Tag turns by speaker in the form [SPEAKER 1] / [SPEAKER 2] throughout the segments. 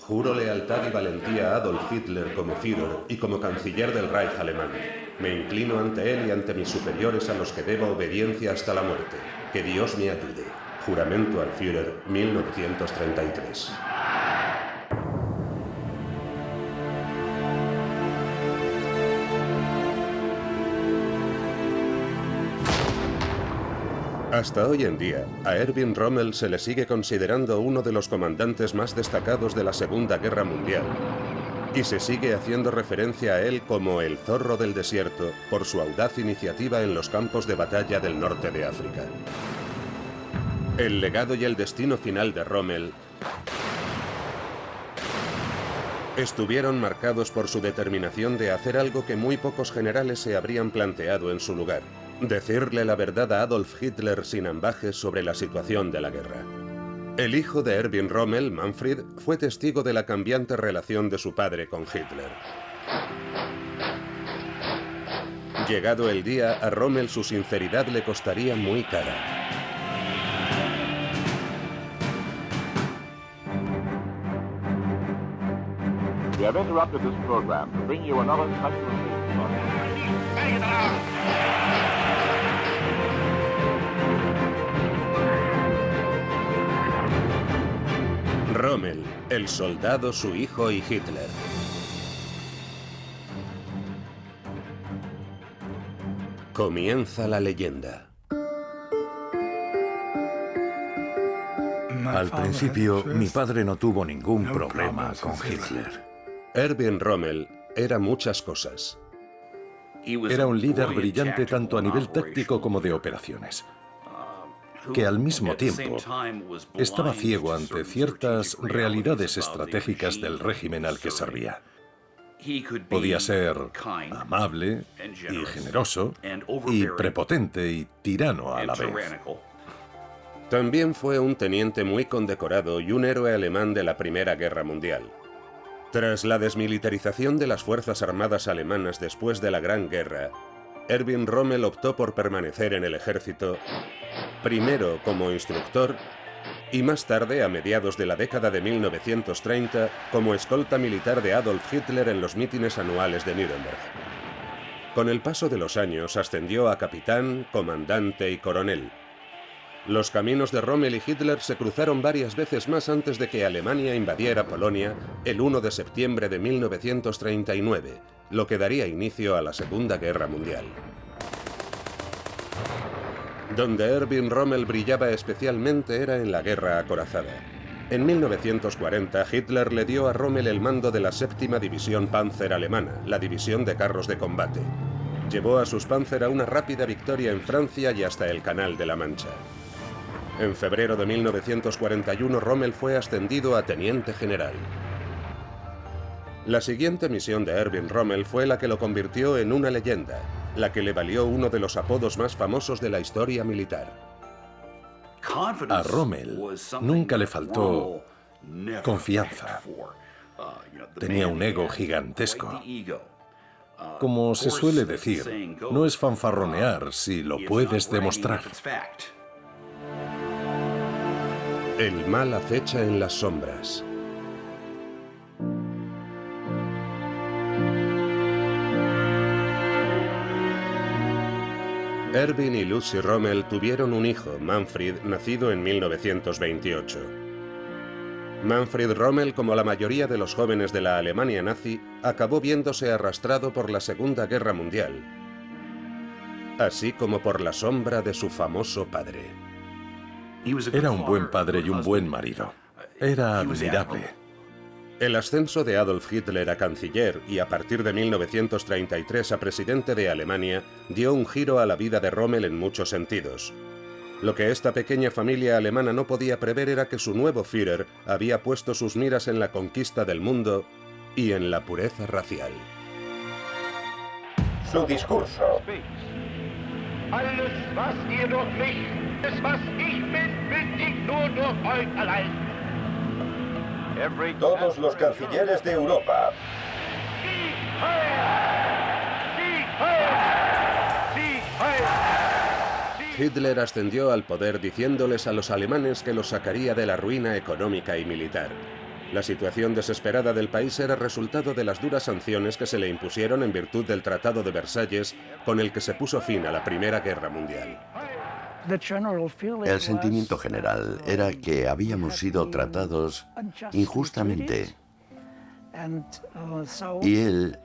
[SPEAKER 1] Juro lealtad y valentía a Adolf Hitler como Führer y como canciller del Reich alemán. Me inclino ante él y ante mis superiores a los que debo obediencia hasta la muerte. Que Dios me ayude. Juramento al Führer, 1933. Hasta hoy en día, a Erwin Rommel se le sigue considerando uno de los comandantes más destacados de la Segunda Guerra Mundial. Y se sigue haciendo referencia a él como el zorro del desierto por su audaz iniciativa en los campos de batalla del norte de África. El legado y el destino final de Rommel estuvieron marcados por su determinación de hacer algo que muy pocos generales se habrían planteado en su lugar: decirle la verdad a Adolf Hitler sin ambajes sobre la situación de la guerra. El hijo de Erwin Rommel, Manfred, fue testigo de la cambiante relación de su padre con Hitler. Llegado el día, a Rommel su sinceridad le costaría muy cara.
[SPEAKER 2] We have interrupted this program to bring you another special
[SPEAKER 1] Rommel, el soldado, su hijo y Hitler. Comienza la leyenda.
[SPEAKER 3] Al principio, mi padre no tuvo ningún problema con Hitler.
[SPEAKER 1] Erwin Rommel era muchas cosas.
[SPEAKER 3] Era un líder brillante tanto a nivel táctico como de operaciones, que al mismo tiempo estaba ciego ante ciertas realidades estratégicas del régimen al que servía. Podía ser amable y generoso y prepotente y tirano a la vez.
[SPEAKER 1] También fue un teniente muy condecorado y un héroe alemán de la Primera Guerra Mundial. Tras la desmilitarización de las Fuerzas Armadas alemanas después de la Gran Guerra, Erwin Rommel optó por permanecer en el ejército, primero como instructor y más tarde, a mediados de la década de 1930, como escolta militar de Adolf Hitler en los mítines anuales de Nuremberg. Con el paso de los años ascendió a capitán, comandante y coronel. Los caminos de Rommel y Hitler se cruzaron varias veces más antes de que Alemania invadiera Polonia el 1 de septiembre de 1939, lo que daría inicio a la Segunda Guerra Mundial. Donde Erwin Rommel brillaba especialmente era en la guerra acorazada. En 1940, Hitler le dio a Rommel el mando de la 7ª División Panzer alemana, la división de carros de combate. Llevó a sus Panzer a una rápida victoria en Francia y hasta el Canal de la Mancha. En febrero de 1941, Rommel fue ascendido a teniente general. La siguiente misión de Erwin Rommel fue la que lo convirtió en una leyenda, la que le valió uno de los apodos más famosos de la historia militar.
[SPEAKER 3] A Rommel nunca le faltó confianza. Tenía un ego gigantesco. Como se suele decir, no es fanfarronear si lo puedes demostrar.
[SPEAKER 1] El mal acecha en las sombras. Erwin y Lucy Rommel tuvieron un hijo, Manfred, nacido en 1928. Manfred Rommel, como la mayoría de los jóvenes de la Alemania nazi, acabó viéndose arrastrado por la Segunda Guerra Mundial, así como por la sombra de su famoso padre.
[SPEAKER 3] Era un buen padre y un buen marido. Era admirable.
[SPEAKER 1] El ascenso de Adolf Hitler a canciller y a partir de 1933 a presidente de Alemania dio un giro a la vida de Rommel en muchos sentidos. Lo que esta pequeña familia alemana no podía prever era que su nuevo Führer había puesto sus miras en la conquista del mundo y en la pureza racial.
[SPEAKER 4] Su discurso.
[SPEAKER 5] Alles, was ihr durch mich, alles, was ich bin, bin ich nur durch euch allein.
[SPEAKER 4] Todos los cancilleres de Europa.
[SPEAKER 5] Sieg heil! Sieg heil! Sieg heil!
[SPEAKER 1] Hitler ascendió al poder diciéndoles a los alemanes que los sacaría de la ruina económica y militar. La situación desesperada del país era resultado de las duras sanciones que se le impusieron en virtud del Tratado de Versalles, con el que se puso fin a la Primera Guerra Mundial.
[SPEAKER 6] El sentimiento general era que habíamos sido tratados injustamente y él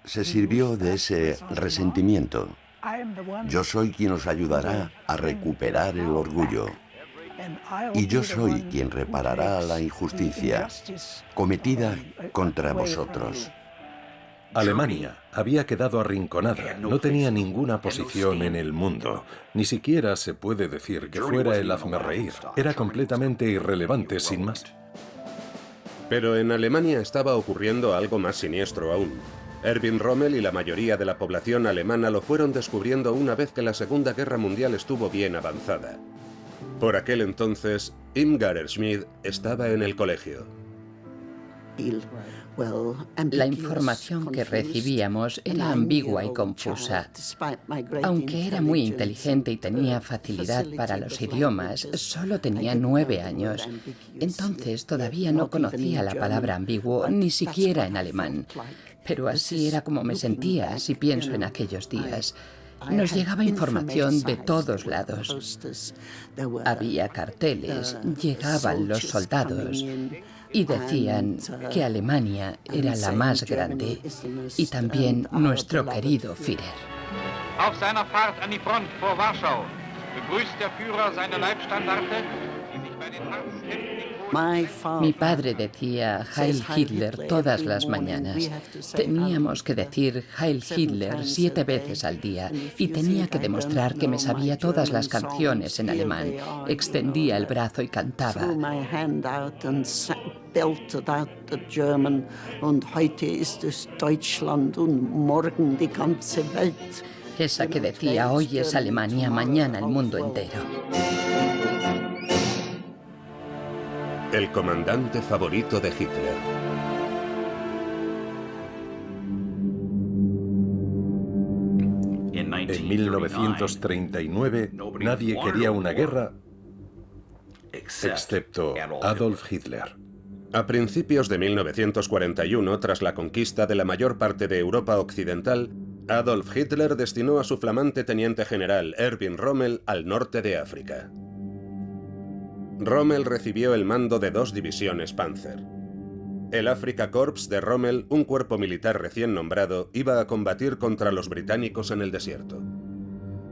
[SPEAKER 6] se sirvió de ese resentimiento. Yo soy quien os ayudará a recuperar el orgullo y yo soy quien reparará la injusticia cometida contra vosotros.
[SPEAKER 3] Alemania había quedado arrinconada, no tenía ninguna posición en el mundo. Ni siquiera se puede decir que fuera el hazmerreír. Era completamente irrelevante, sin más.
[SPEAKER 1] Pero en Alemania estaba ocurriendo algo más siniestro aún. Erwin Rommel y la mayoría de la población alemana lo fueron descubriendo una vez que la Segunda Guerra Mundial estuvo bien avanzada. Por aquel entonces, Irmgard Schmid estaba en el colegio.
[SPEAKER 7] La información que recibíamos era ambigua y confusa. Aunque era muy inteligente y tenía facilidad para los idiomas, solo tenía 9 años. Entonces todavía no conocía la palabra ambiguo, ni siquiera en alemán. Pero así era como me sentía si pienso en aquellos días. Nos llegaba información de todos lados. Había carteles, llegaban los soldados y decían que Alemania era la más grande y también nuestro querido Führer.
[SPEAKER 5] Auf seiner Fahrt an die Front vor Warschau begrüßt der Führer seine Leibstandarte, die sich bei den Harzkämpfen.
[SPEAKER 7] Mi padre decía Heil Hitler todas las mañanas. Teníamos que decir Heil Hitler 7 veces al día y tenía que demostrar que me sabía todas las canciones en alemán. Extendía el brazo y cantaba. Esa que decía, hoy es Alemania, mañana el mundo entero.
[SPEAKER 1] El comandante favorito de Hitler.
[SPEAKER 3] En 1939, nadie quería una guerra excepto Adolf Hitler.
[SPEAKER 1] A principios de 1941, tras la conquista de la mayor parte de Europa occidental, Adolf Hitler destinó a su flamante teniente general Erwin Rommel al norte de África. Rommel recibió el mando de 2 divisiones Panzer. El Afrika Korps de Rommel, un cuerpo militar recién nombrado, iba a combatir contra los británicos en el desierto.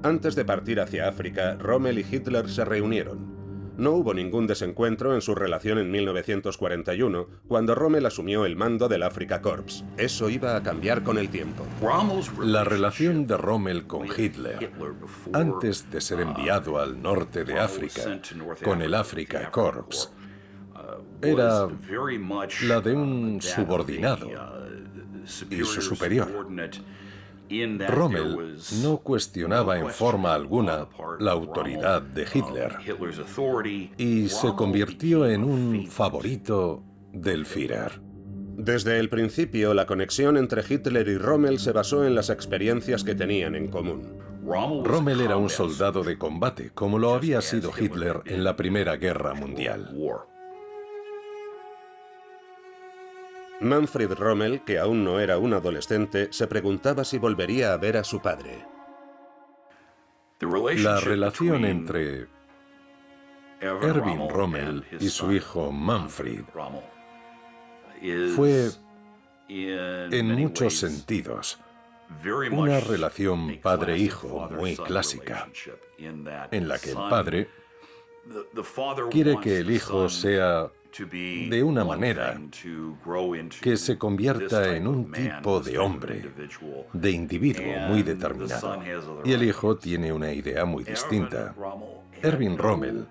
[SPEAKER 1] Antes de partir hacia África, Rommel y Hitler se reunieron. No hubo ningún desencuentro en su relación en 1941, cuando Rommel asumió el mando del Afrika Korps. Eso iba a cambiar con el tiempo.
[SPEAKER 3] La relación de Rommel con Hitler, antes de ser enviado al norte de África con el Afrika Korps, era la de un subordinado y su superior. Rommel no cuestionaba en forma alguna la autoridad de Hitler y se convirtió en un favorito del Führer.
[SPEAKER 1] Desde el principio, la conexión entre Hitler y Rommel se basó en las experiencias que tenían en común.
[SPEAKER 3] Rommel era un soldado de combate, como lo había sido Hitler en la Primera Guerra Mundial.
[SPEAKER 1] Manfred Rommel, que aún no era un adolescente, se preguntaba si volvería a ver a su padre.
[SPEAKER 3] La relación entre Erwin Rommel y su hijo Manfred fue, en muchos sentidos, una relación padre-hijo muy clásica, en la que el padre quiere que el hijo sea de una manera que se convierta en un tipo de hombre, de individuo muy determinado. Y el hijo tiene una idea muy distinta. Erwin Rommel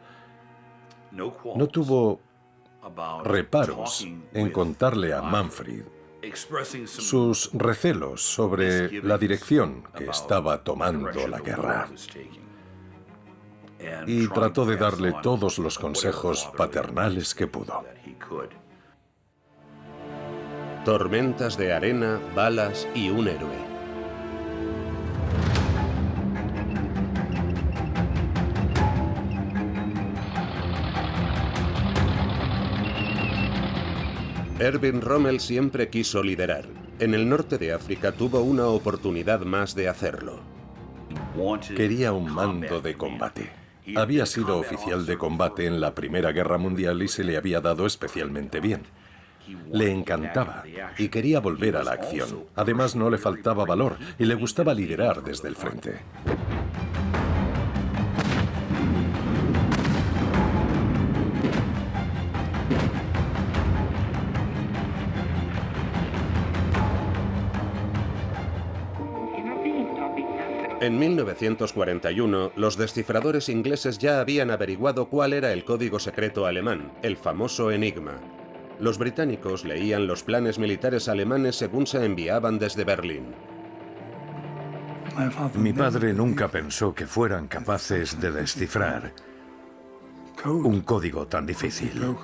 [SPEAKER 3] no tuvo reparos en contarle a Manfred sus recelos sobre la dirección que estaba tomando la guerra. Y trató de darle todos los consejos paternales que pudo.
[SPEAKER 1] Tormentas de arena, balas y un héroe. Erwin Rommel siempre quiso liderar. En el norte de África tuvo una oportunidad más de hacerlo.
[SPEAKER 3] Quería un mando de combate. Había sido oficial de combate en la Primera Guerra Mundial y se le había dado especialmente bien. Le encantaba y quería volver a la acción. Además, no le faltaba valor y le gustaba liderar desde el frente.
[SPEAKER 1] En 1941, los descifradores ingleses ya habían averiguado cuál era el código secreto alemán, el famoso Enigma. Los británicos leían los planes militares alemanes según se enviaban desde Berlín.
[SPEAKER 8] Mi padre nunca pensó que fueran capaces de descifrar un código tan difícil.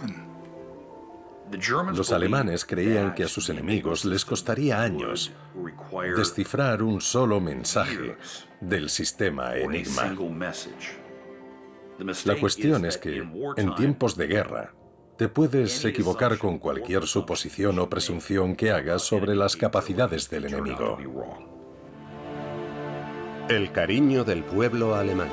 [SPEAKER 3] Los alemanes creían que a sus enemigos les costaría años descifrar un solo mensaje del sistema Enigma. La cuestión es que, en tiempos de guerra, te puedes equivocar con cualquier suposición o presunción que hagas sobre las capacidades del enemigo.
[SPEAKER 1] El cariño del pueblo alemán.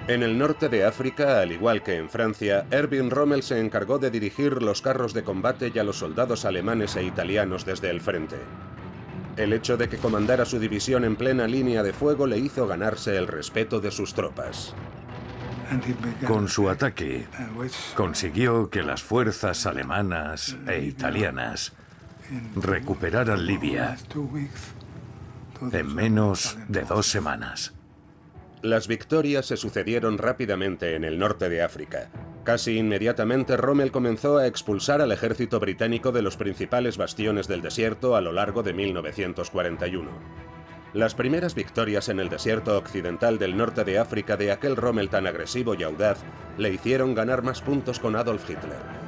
[SPEAKER 1] En el norte de África, al igual que en Francia, Erwin Rommel se encargó de dirigir los carros de combate y a los soldados alemanes e italianos desde el frente. El hecho de que comandara su división en plena línea de fuego le hizo ganarse el respeto de sus tropas.
[SPEAKER 8] Con su ataque, consiguió que las fuerzas alemanas e italianas recuperaran Libia en menos de 2 semanas.
[SPEAKER 1] Las victorias se sucedieron rápidamente en el norte de África. Casi inmediatamente Rommel comenzó a expulsar al ejército británico de los principales bastiones del desierto a lo largo de 1941. Las primeras victorias en el desierto occidental del norte de África de aquel Rommel tan agresivo y audaz le hicieron ganar más puntos con Adolf Hitler.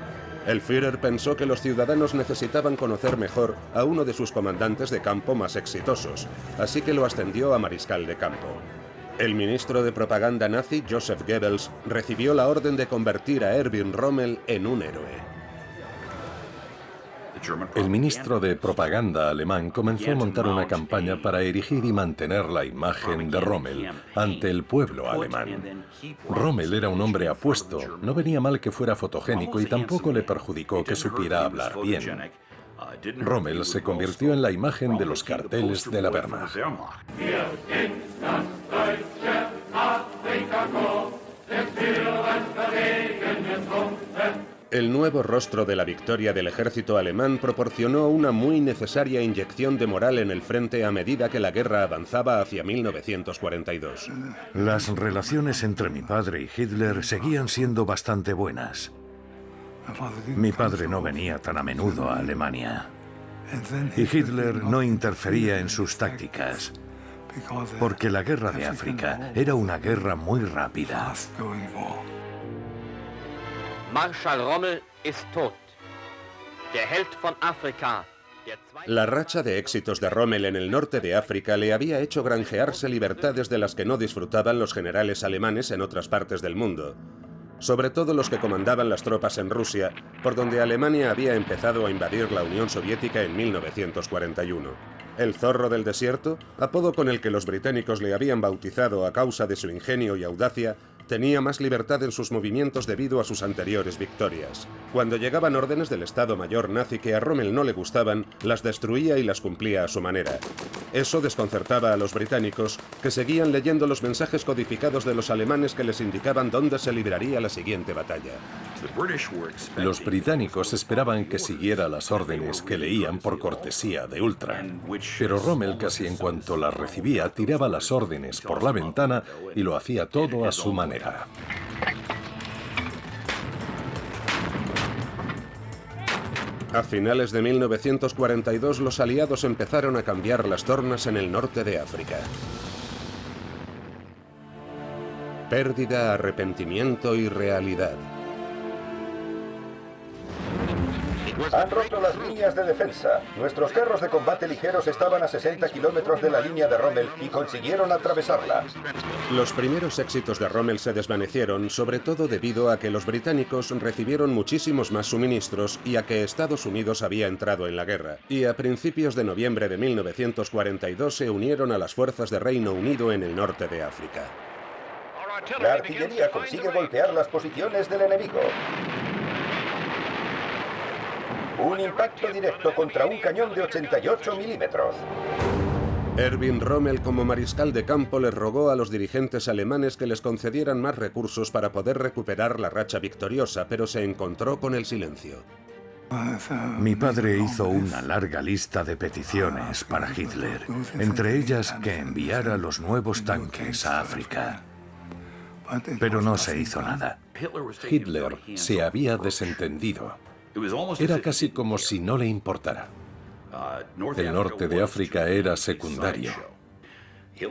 [SPEAKER 1] El Führer pensó que los ciudadanos necesitaban conocer mejor a uno de sus comandantes de campo más exitosos, así que lo ascendió a mariscal de campo. El ministro de propaganda nazi, Joseph Goebbels, recibió la orden de convertir a Erwin Rommel en un héroe.
[SPEAKER 3] El ministro de propaganda alemán comenzó a montar una campaña para erigir y mantener la imagen de Rommel ante el pueblo alemán. Rommel era un hombre apuesto, no venía mal que fuera fotogénico y tampoco le perjudicó que supiera hablar bien. Rommel se convirtió en la imagen de los carteles de la Wehrmacht.
[SPEAKER 1] El nuevo rostro de la victoria del ejército alemán proporcionó una muy necesaria inyección de moral en el frente a medida que la guerra avanzaba hacia 1942.
[SPEAKER 8] Las relaciones entre mi padre y Hitler seguían siendo bastante buenas. Mi padre no venía tan a menudo a Alemania y Hitler no interfería en sus tácticas, porque la guerra de África era una guerra muy rápida.
[SPEAKER 9] Marschall Rommel ist tot. Der Held von Afrika.
[SPEAKER 1] La racha de éxitos de Rommel en el norte de África le había hecho granjearse libertades de las que no disfrutaban los generales alemanes en otras partes del mundo, sobre todo los que comandaban las tropas en Rusia, por donde Alemania había empezado a invadir la Unión Soviética en 1941. El zorro del desierto, apodo con el que los británicos le habían bautizado a causa de su ingenio y audacia, tenía más libertad en sus movimientos debido a sus anteriores victorias. Cuando llegaban órdenes del Estado Mayor nazi que a Rommel no le gustaban, las destruía y las cumplía a su manera. Eso desconcertaba a los británicos, que seguían leyendo los mensajes codificados de los alemanes que les indicaban dónde se libraría la siguiente batalla.
[SPEAKER 3] Los británicos esperaban que siguiera las órdenes que leían por cortesía de Ultra, pero Rommel casi en cuanto las recibía tiraba las órdenes por la ventana y lo hacía todo a su manera.
[SPEAKER 1] A finales de 1942 los aliados empezaron a cambiar las tornas en el norte de África. Pérdida, arrepentimiento y realidad.
[SPEAKER 4] Han roto las líneas de defensa. Nuestros carros de combate ligeros estaban a 60 kilómetros de la línea de Rommel y consiguieron atravesarla.
[SPEAKER 1] Los primeros éxitos de Rommel se desvanecieron, sobre todo debido a que los británicos recibieron muchísimos más suministros y a que Estados Unidos había entrado en la guerra. Y a principios de noviembre de 1942 se unieron a las fuerzas de Reino Unido en el norte de África.
[SPEAKER 4] La artillería consigue golpear las posiciones del enemigo. Un impacto directo contra un cañón de 88 milímetros.
[SPEAKER 1] Erwin Rommel, como mariscal de campo, les rogó a los dirigentes alemanes que les concedieran más recursos para poder recuperar la racha victoriosa, pero se encontró con el silencio.
[SPEAKER 8] Mi padre hizo una larga lista de peticiones para Hitler, entre ellas que enviara los nuevos tanques a África. Pero no se hizo nada.
[SPEAKER 3] Hitler se había desentendido. Era casi como si no le importara. El norte de África era secundario.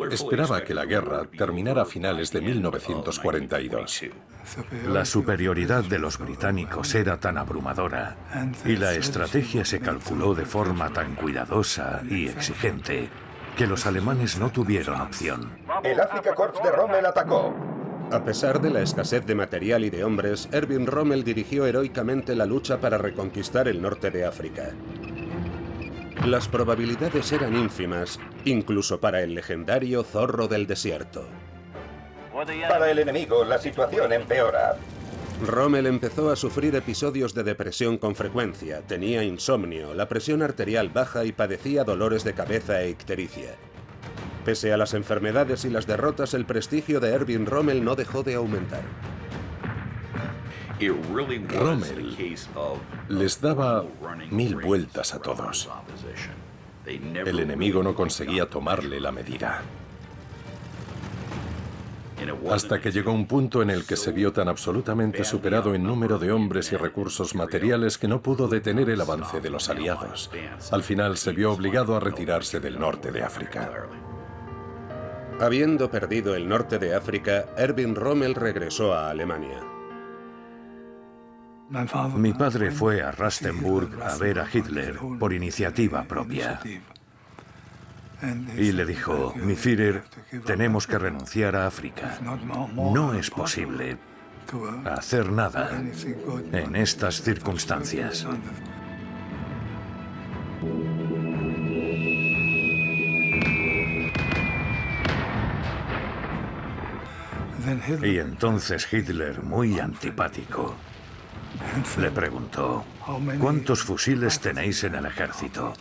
[SPEAKER 3] Esperaba que la guerra terminara a finales de 1942.
[SPEAKER 8] La superioridad de los británicos era tan abrumadora y la estrategia se calculó de forma tan cuidadosa y exigente que los alemanes no tuvieron opción.
[SPEAKER 4] El Afrika Korps de Rommel atacó.
[SPEAKER 1] A pesar de la escasez de material y de hombres, Erwin Rommel dirigió heroicamente la lucha para reconquistar el norte de África. Las probabilidades eran ínfimas, incluso para el legendario zorro del desierto.
[SPEAKER 4] Para el enemigo, la situación empeora.
[SPEAKER 1] Rommel empezó a sufrir episodios de depresión con frecuencia, tenía insomnio, la presión arterial baja y padecía dolores de cabeza e ictericia. Pese a las enfermedades y las derrotas, el prestigio de Erwin Rommel no dejó de aumentar.
[SPEAKER 3] Rommel les daba 1000 vueltas a todos. El enemigo no conseguía tomarle la medida. Hasta que llegó un punto en el que se vio tan absolutamente superado en número de hombres y recursos materiales que no pudo detener el avance de los aliados. Al final se vio obligado a retirarse del norte de África.
[SPEAKER 1] Habiendo perdido el norte de África, Erwin Rommel regresó a Alemania.
[SPEAKER 8] Mi padre fue a Rastenburg a ver a Hitler por iniciativa propia. Y le dijo, mi Führer, tenemos que renunciar a África. No es posible hacer nada en estas circunstancias. Y entonces Hitler, muy antipático, le preguntó, ¿cuántos fusiles tenéis en el ejército?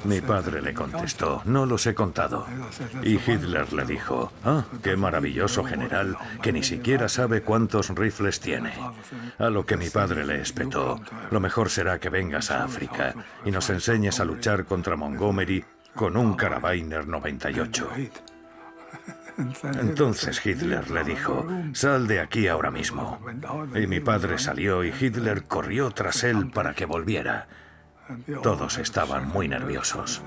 [SPEAKER 8] Mi padre le contestó, no los he contado. Y Hitler le dijo, qué maravilloso general, que ni siquiera sabe cuántos rifles tiene. A lo que mi padre le espetó, lo mejor será que vengas a África y nos enseñes a luchar contra Montgomery con un Karabiner 98. Entonces Hitler le dijo, sal de aquí ahora mismo. Y mi padre salió y Hitler corrió tras él para que volviera. Todos estaban muy nerviosos.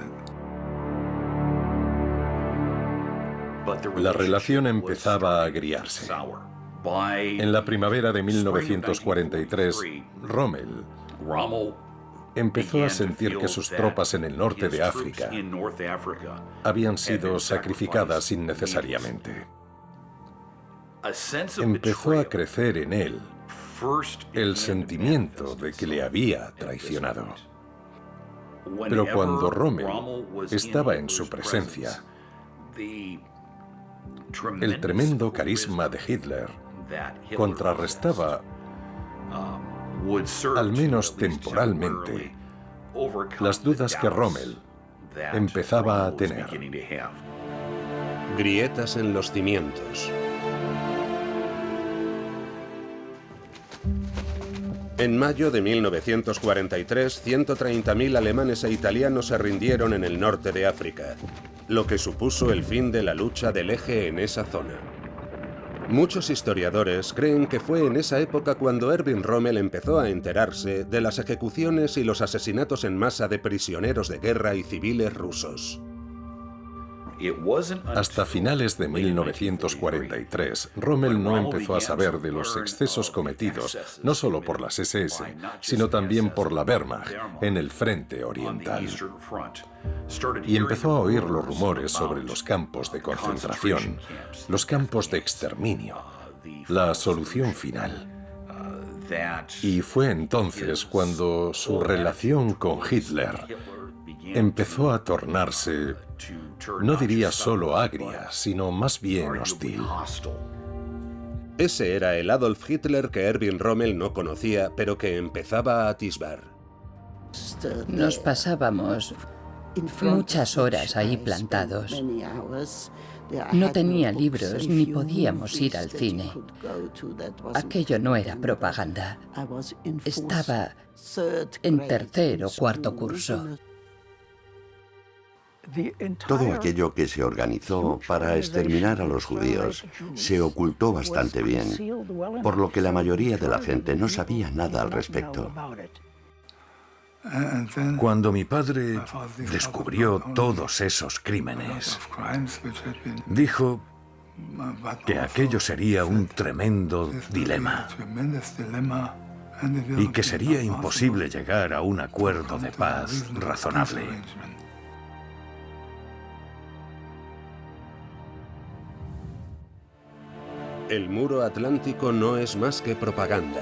[SPEAKER 3] La relación empezaba a agriarse. En la primavera de 1943, Rommel empezó a sentir que sus tropas en el norte de África habían sido sacrificadas innecesariamente. Empezó a crecer en él el sentimiento de que le había traicionado. Pero cuando Rommel estaba en su presencia, el tremendo carisma de Hitler contrarrestaba, al menos temporalmente, las dudas que Rommel empezaba a tener.
[SPEAKER 1] Grietas en los cimientos. En mayo de 1943, 130.000 alemanes e italianos se rindieron en el norte de África, lo que supuso el fin de la lucha del Eje en esa zona. Muchos historiadores creen que fue en esa época cuando Erwin Rommel empezó a enterarse de las ejecuciones y los asesinatos en masa de prisioneros de guerra y civiles rusos.
[SPEAKER 3] Hasta finales de 1943, Rommel no empezó a saber de los excesos cometidos no solo por las SS, sino también por la Wehrmacht en el frente oriental. Y empezó a oír los rumores sobre los campos de concentración, los campos de exterminio, la solución final. Y fue entonces cuando su relación con Hitler empezó a tornarse, no diría solo agria, sino más bien hostil.
[SPEAKER 1] Ese era el Adolf Hitler que Erwin Rommel no conocía, pero que empezaba a atisbar.
[SPEAKER 7] Nos pasábamos muchas horas ahí plantados. No tenía libros ni podíamos ir al cine. Aquello no era propaganda. Estaba en tercer o cuarto curso.
[SPEAKER 6] Todo aquello que se organizó para exterminar a los judíos se ocultó bastante bien, por lo que la mayoría de la gente no sabía nada al respecto.
[SPEAKER 8] Cuando mi padre descubrió todos esos crímenes, dijo que aquello sería un tremendo dilema y que sería imposible llegar a un acuerdo de paz razonable.
[SPEAKER 1] El muro atlántico no es más que propaganda.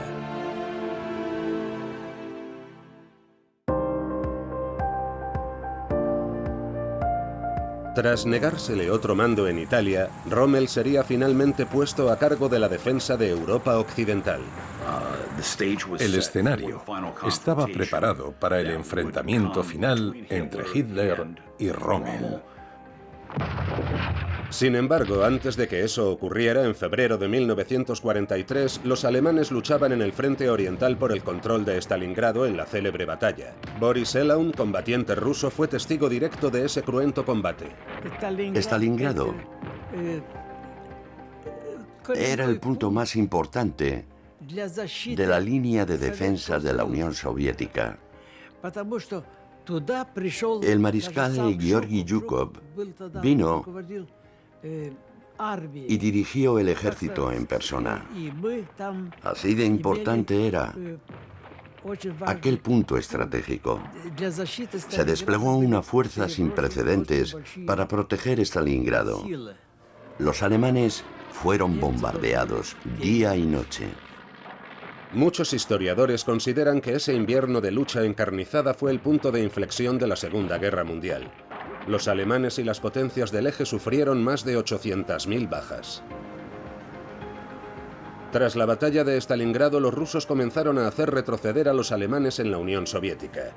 [SPEAKER 1] Tras negársele otro mando en Italia, Rommel sería finalmente puesto a cargo de la defensa de Europa Occidental.
[SPEAKER 3] El escenario estaba preparado para el enfrentamiento final entre Hitler y Rommel.
[SPEAKER 1] Sin embargo, antes de que eso ocurriera, en febrero de 1943, los alemanes luchaban en el frente oriental por el control de Stalingrado en la célebre batalla. Boris Elaun, combatiente ruso, fue testigo directo de ese cruento combate.
[SPEAKER 6] Stalingrado era el punto más importante de la línea de defensa de la Unión Soviética. El mariscal Georgi Zhukov vino y dirigió el ejército en persona. Así de importante era aquel punto estratégico. Se desplegó una fuerza sin precedentes para proteger Stalingrado. Los alemanes fueron bombardeados día y noche.
[SPEAKER 1] Muchos historiadores consideran que ese invierno de lucha encarnizada fue el punto de inflexión de la Segunda Guerra Mundial. Los alemanes y las potencias del eje sufrieron más de 800.000 bajas. Tras la batalla de Stalingrado, los rusos comenzaron a hacer retroceder a los alemanes en la Unión Soviética.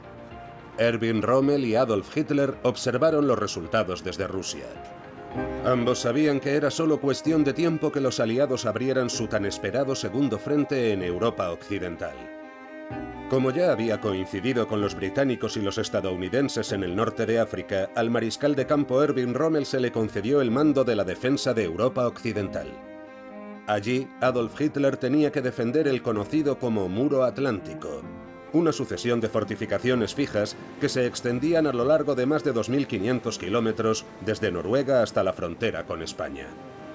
[SPEAKER 1] Erwin Rommel y Adolf Hitler observaron los resultados desde Rusia. Ambos sabían que era solo cuestión de tiempo que los aliados abrieran su tan esperado segundo frente en Europa Occidental. Como ya había coincidido con los británicos y los estadounidenses en el norte de África, al mariscal de campo Erwin Rommel se le concedió el mando de la defensa de Europa Occidental. Allí, Adolf Hitler tenía que defender el conocido como Muro Atlántico, una sucesión de fortificaciones fijas que se extendían a lo largo de más de 2.500 kilómetros desde Noruega hasta la frontera con España.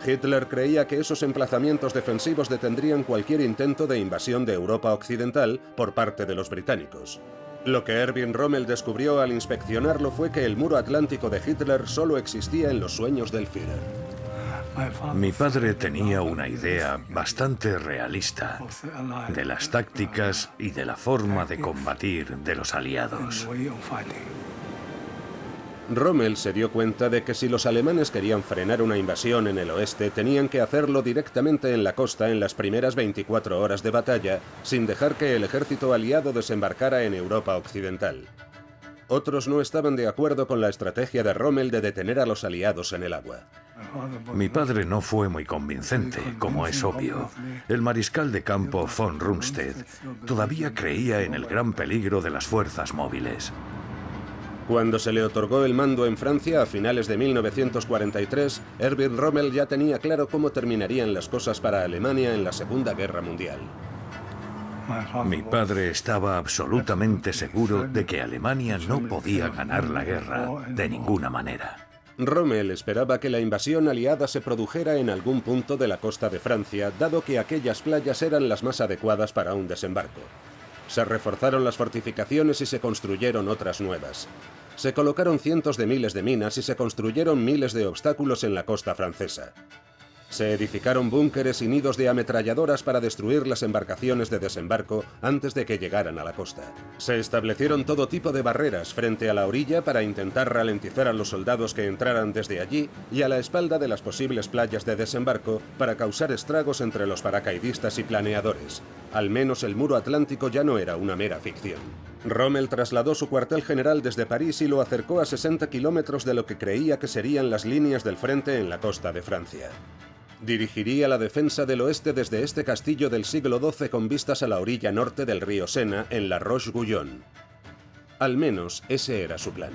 [SPEAKER 1] Hitler creía que esos emplazamientos defensivos detendrían cualquier intento de invasión de Europa Occidental por parte de los británicos. Lo que Erwin Rommel descubrió al inspeccionarlo fue que el muro atlántico de Hitler solo existía en los sueños del Führer.
[SPEAKER 8] Mi padre tenía una idea bastante realista de las tácticas y de la forma de combatir de los aliados.
[SPEAKER 1] Rommel se dio cuenta de que si los alemanes querían frenar una invasión en el oeste, tenían que hacerlo directamente en la costa en las primeras 24 horas de batalla, sin dejar que el ejército aliado desembarcara en Europa Occidental. Otros no estaban de acuerdo con la estrategia de Rommel de detener a los aliados en el agua.
[SPEAKER 8] Mi padre no fue muy convincente, como es obvio. El mariscal de campo von Rundstedt todavía creía en el gran peligro de las fuerzas móviles.
[SPEAKER 1] Cuando se le otorgó el mando en Francia a finales de 1943, Erwin Rommel ya tenía claro cómo terminarían las cosas para Alemania en la Segunda Guerra Mundial.
[SPEAKER 8] Mi padre estaba absolutamente seguro de que Alemania no podía ganar la guerra de ninguna manera.
[SPEAKER 1] Rommel esperaba que la invasión aliada se produjera en algún punto de la costa de Francia, dado que aquellas playas eran las más adecuadas para un desembarco. Se reforzaron las fortificaciones y se construyeron otras nuevas. Se colocaron cientos de miles de minas y se construyeron miles de obstáculos en la costa francesa. Se edificaron búnkeres y nidos de ametralladoras para destruir las embarcaciones de desembarco antes de que llegaran a la costa. Se establecieron todo tipo de barreras frente a la orilla para intentar ralentizar a los soldados que entraran desde allí y a la espalda de las posibles playas de desembarco para causar estragos entre los paracaidistas y planeadores. Al menos el muro atlántico ya no era una mera ficción. Rommel trasladó su cuartel general desde París y lo acercó a 60 kilómetros de lo que creía que serían las líneas del frente en la costa de Francia. Dirigiría la defensa del oeste desde este castillo del siglo XII con vistas a la orilla norte del río Sena, en la Roche-Guyon. Al menos ese era su plan.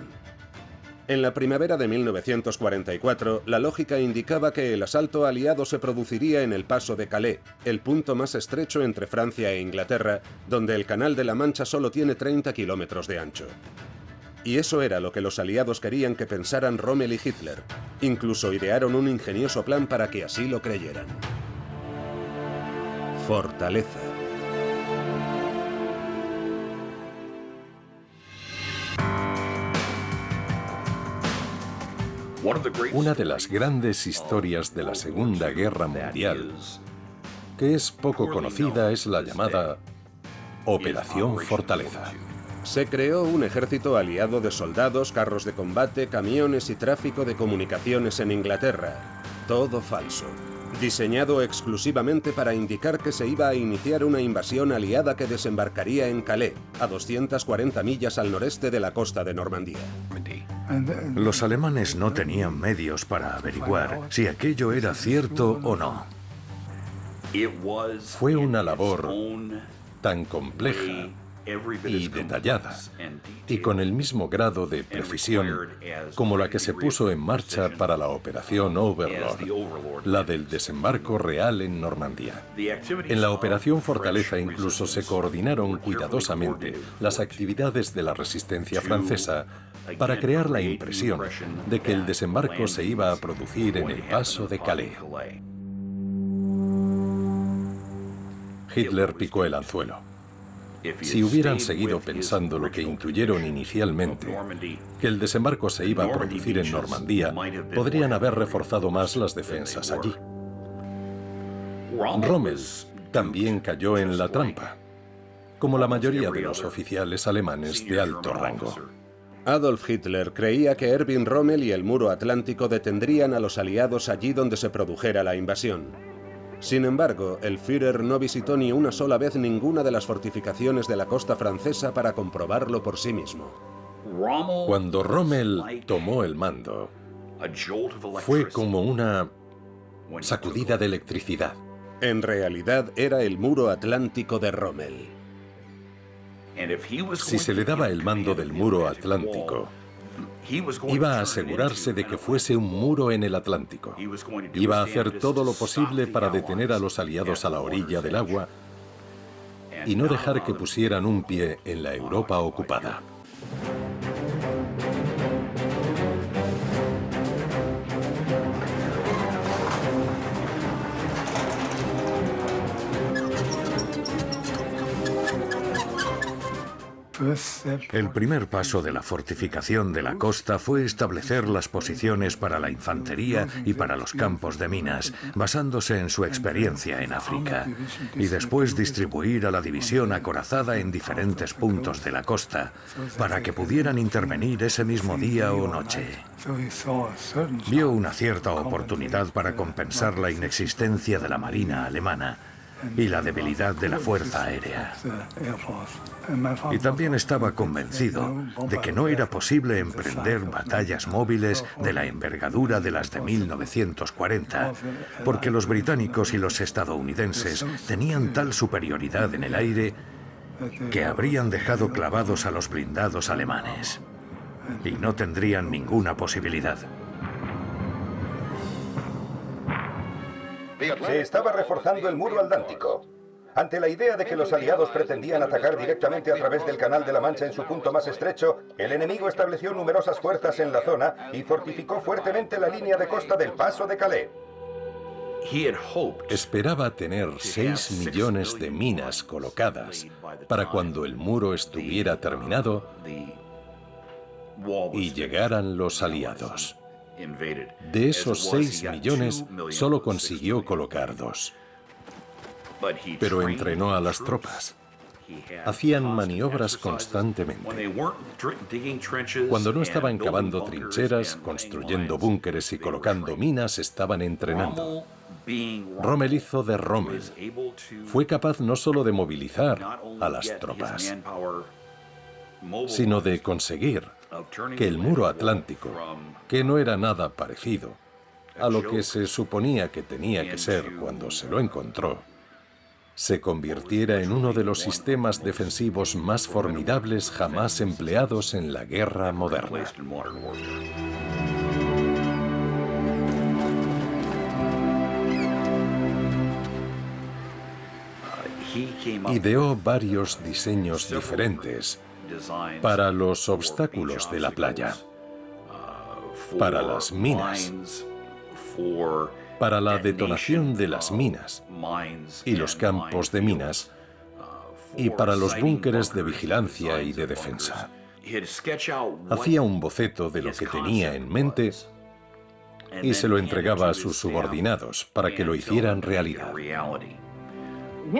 [SPEAKER 1] En la primavera de 1944, la lógica indicaba que el asalto aliado se produciría en el paso de Calais, el punto más estrecho entre Francia e Inglaterra, donde el Canal de la Mancha solo tiene 30 kilómetros de ancho. Y eso era lo que los aliados querían que pensaran Rommel y Hitler. Incluso idearon un ingenioso plan para que así lo creyeran. Fortaleza.
[SPEAKER 3] Una de las grandes historias de la Segunda Guerra Mundial, que es poco conocida, es la llamada Operación Fortaleza.
[SPEAKER 1] Se creó un ejército aliado de soldados, carros de combate, camiones y tráfico de comunicaciones en Inglaterra. Todo falso. Diseñado exclusivamente para indicar que se iba a iniciar una invasión aliada que desembarcaría en Calais, a 240 millas al noreste de la costa de Normandía.
[SPEAKER 8] Los alemanes no tenían medios para averiguar si aquello era cierto o no.
[SPEAKER 3] Fue una labor tan compleja y detallada, y con el mismo grado de precisión como la que se puso en marcha para la Operación Overlord, la del desembarco real en Normandía. En la Operación Fortaleza incluso se coordinaron cuidadosamente las actividades de la resistencia francesa para crear la impresión de que el desembarco se iba a producir en el paso de Calais. Hitler picó el anzuelo. Si hubieran seguido pensando lo que intuyeron inicialmente, que el desembarco se iba a producir en Normandía, podrían haber reforzado más las defensas allí. Rommel también cayó en la trampa, como la mayoría de los oficiales alemanes de alto rango.
[SPEAKER 1] Adolf Hitler creía que Erwin Rommel y el muro atlántico detendrían a los aliados allí donde se produjera la invasión. Sin embargo, el Führer no visitó ni una sola vez ninguna de las fortificaciones de la costa francesa para comprobarlo por sí mismo.
[SPEAKER 3] Cuando Rommel tomó el mando, fue como una sacudida de electricidad.
[SPEAKER 1] En realidad era el muro atlántico de Rommel.
[SPEAKER 3] Si se le daba el mando del muro atlántico, iba a asegurarse de que fuese un muro en el Atlántico. Iba a hacer todo lo posible para detener a los aliados a la orilla del agua y no dejar que pusieran un pie en la Europa ocupada.
[SPEAKER 8] El primer paso de la fortificación de la costa fue establecer las posiciones para la infantería y para los campos de minas, basándose en su experiencia en África, y después distribuir a la división acorazada en diferentes puntos de la costa, para que pudieran intervenir ese mismo día o noche. Vio una cierta oportunidad para compensar la inexistencia de la marina alemana y la debilidad de la fuerza aérea. Y también estaba convencido de que no era posible emprender batallas móviles de la envergadura de las de 1940, porque los británicos y los estadounidenses tenían tal superioridad en el aire que habrían dejado clavados a los blindados alemanes y no tendrían ninguna posibilidad.
[SPEAKER 4] Se estaba reforzando el muro atlántico. Ante la idea de que los aliados pretendían atacar directamente a través del Canal de la Mancha en su punto más estrecho, el enemigo estableció numerosas fuerzas en la zona y fortificó fuertemente la línea de costa del Paso de Calais.
[SPEAKER 3] Esperaba tener 6 millones de minas colocadas para cuando el muro estuviera terminado y llegaran los aliados. De esos 6 millones, solo consiguió colocar 2. Pero entrenó a las tropas. Hacían maniobras constantemente. Cuando no estaban cavando trincheras, construyendo búnkeres y colocando minas, estaban entrenando. Rommel hizo de Rommel. Fue capaz no solo de movilizar a las tropas, sino de conseguir que el muro atlántico, que no era nada parecido a lo que se suponía que tenía que ser cuando se lo encontró, se convirtiera en uno de los sistemas defensivos más formidables jamás empleados en la guerra moderna. Ideó varios diseños diferentes para los obstáculos de la playa, para las minas, para la detonación de las minas y los campos de minas, y para los búnkeres de vigilancia y de defensa. Hacía un boceto de lo que tenía en mente y se lo entregaba a sus subordinados para que lo hicieran realidad.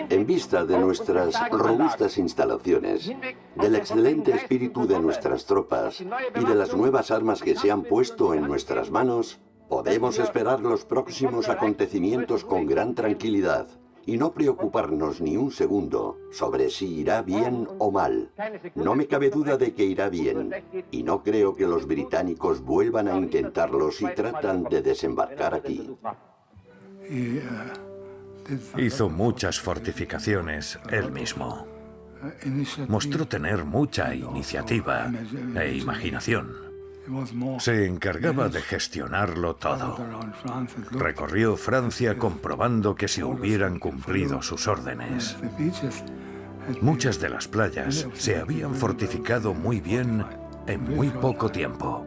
[SPEAKER 6] En vista de nuestras robustas instalaciones, del excelente espíritu de nuestras tropas y de las nuevas armas que se han puesto en nuestras manos, podemos esperar los próximos acontecimientos con gran tranquilidad y no preocuparnos ni un segundo sobre si irá bien o mal. No me cabe duda de que irá bien, y no creo que los británicos vuelvan a intentarlo si tratan de desembarcar aquí.
[SPEAKER 8] Hizo muchas fortificaciones él mismo. Mostró tener mucha iniciativa e imaginación. Se encargaba de gestionarlo todo. Recorrió Francia comprobando que se hubieran cumplido sus órdenes. Muchas de las playas se habían fortificado muy bien en muy poco tiempo.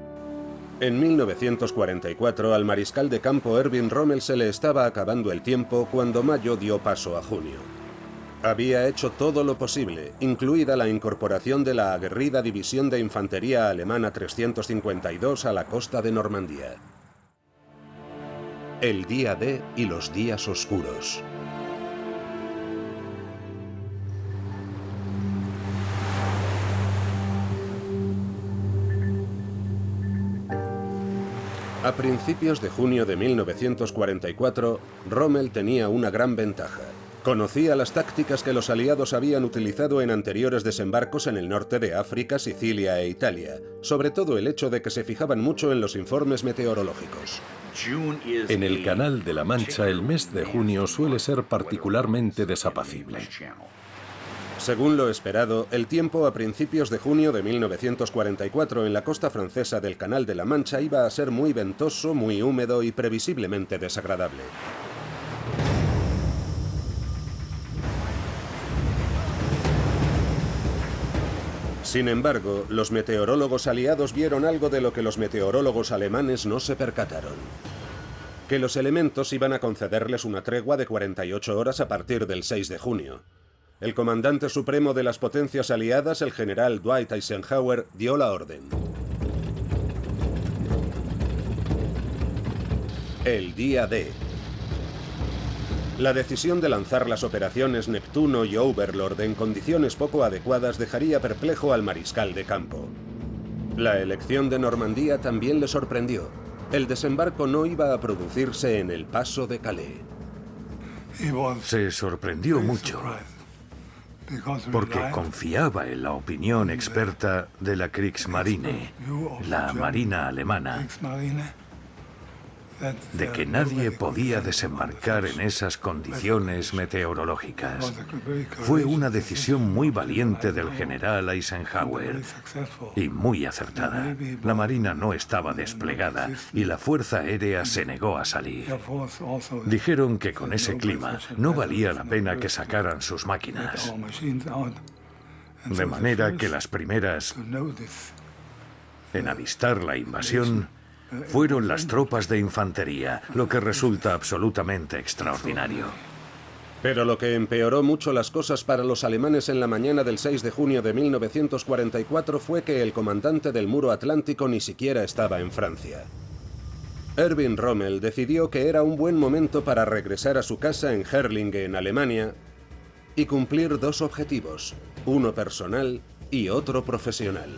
[SPEAKER 1] En 1944, al mariscal de campo Erwin Rommel se le estaba acabando el tiempo cuando mayo dio paso a junio. Había hecho todo lo posible, incluida la incorporación de la aguerrida División de Infantería Alemana 352 a la costa de Normandía. El día D y los días oscuros. A principios de junio de 1944, Rommel tenía una gran ventaja. Conocía las tácticas que los aliados habían utilizado en anteriores desembarcos en el norte de África, Sicilia e Italia, sobre todo el hecho de que se fijaban mucho en los informes meteorológicos.
[SPEAKER 3] En el Canal de la Mancha, el mes de junio suele ser particularmente desapacible.
[SPEAKER 1] Según lo esperado, el tiempo a principios de junio de 1944 en la costa francesa del Canal de la Mancha iba a ser muy ventoso, muy húmedo y previsiblemente desagradable. Sin embargo, los meteorólogos aliados vieron algo de lo que los meteorólogos alemanes no se percataron: que los elementos iban a concederles una tregua de 48 horas a partir del 6 de junio. El comandante supremo de las potencias aliadas, el general Dwight Eisenhower, dio la orden. El día D. La decisión de lanzar las operaciones Neptuno y Overlord en condiciones poco adecuadas dejaría perplejo al mariscal de campo. La elección de Normandía también le sorprendió. El desembarco no iba a producirse en el Paso de Calais.
[SPEAKER 8] Se sorprendió mucho, porque confiaba en la opinión experta de la Kriegsmarine, la Marina alemana, de que nadie podía desembarcar en esas condiciones meteorológicas. Fue una decisión muy valiente del general Eisenhower y muy acertada. La Marina no estaba desplegada y la Fuerza Aérea se negó a salir. Dijeron que con ese clima no valía la pena que sacaran sus máquinas. De manera que las primeras en avistar la invasión fueron las tropas de infantería, lo que resulta absolutamente extraordinario.
[SPEAKER 1] Pero lo que empeoró mucho las cosas para los alemanes en la mañana del 6 de junio de 1944 fue que el comandante del muro atlántico ni siquiera estaba en Francia. Erwin Rommel decidió que era un buen momento para regresar a su casa en Herrlinge, en Alemania, y cumplir dos objetivos, uno personal y otro profesional.